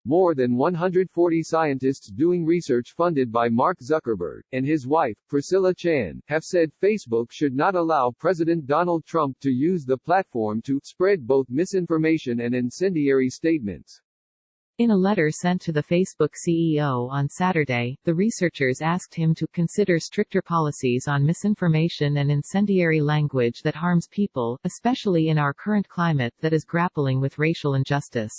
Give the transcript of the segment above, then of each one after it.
More than 140 scientists doing research funded by Mark Zuckerberg, and his wife, Priscilla Chan, have said Facebook should not allow President Donald Trump to use the platform to spread both misinformation and incendiary statements. In a letter sent to the Facebook CEO on Saturday, the researchers asked him to consider stricter policies on misinformation and incendiary language that harms people, especially in our current climate that is grappling with racial injustice.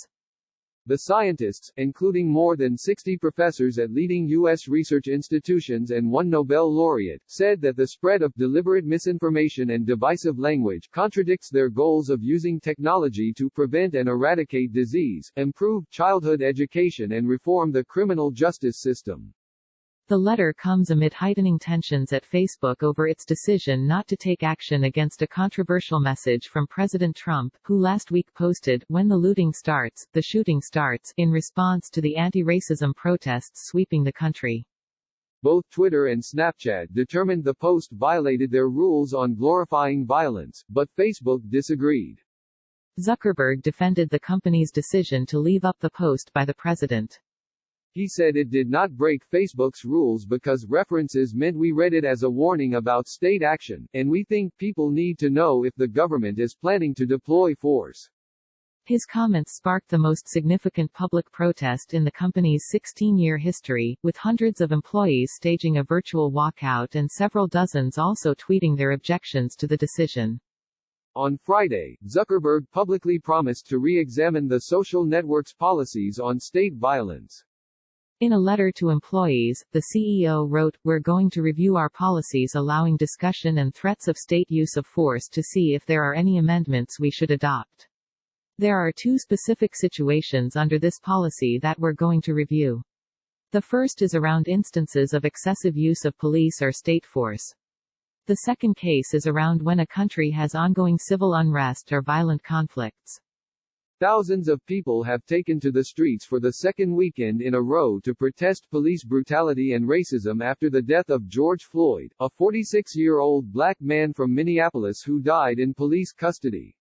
The scientists, including more than 60 professors at leading U.S. research institutions and one Nobel laureate, said that the spread of deliberate misinformation and divisive language contradicts their goals of using technology to prevent and eradicate disease, improve childhood education and reform the criminal justice system. The letter comes amid heightening tensions at Facebook over its decision not to take action against a controversial message from President Trump, who last week posted, "When the looting starts, the shooting starts," in response to the anti-racism protests sweeping the country. Both Twitter and Snapchat determined the post violated their rules on glorifying violence, but Facebook disagreed. Zuckerberg defended the company's decision to leave up the post by the president. He said it did not break Facebook's rules because references meant we read it as a warning about state action, and we think people need to know if the government is planning to deploy force. His comments sparked the most significant public protest in the company's 16-year history, with hundreds of employees staging a virtual walkout and several dozens also tweeting their objections to the decision. On Friday, Zuckerberg publicly promised to re-examine the social network's policies on state violence. In a letter to employees, the CEO wrote, "We're going to review our policies allowing discussion and threats of state use of force to see if there are any amendments we should adopt. There are two specific situations under this policy that we're going to review. The first is around instances of excessive use of police or state force. The second case is around when a country has ongoing civil unrest or violent conflicts." Thousands of people have taken to the streets for the second weekend in a row to protest police brutality and racism after the death of George Floyd, a 46-year-old black man from Minneapolis who died in police custody.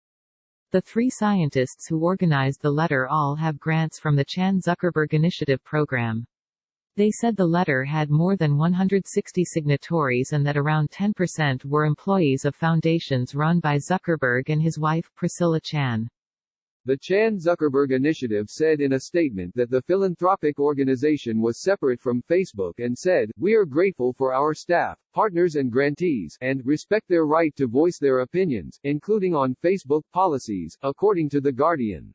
The three scientists who organized the letter all have grants from the Chan Zuckerberg Initiative program. They said the letter had more than 160 signatories and that around 10% were employees of foundations run by Zuckerberg and his wife, Priscilla Chan. The Chan Zuckerberg Initiative said in a statement that the philanthropic organization was separate from Facebook and said, "We are grateful for our staff, partners and grantees, and respect their right to voice their opinions, including on Facebook policies," according to The Guardian.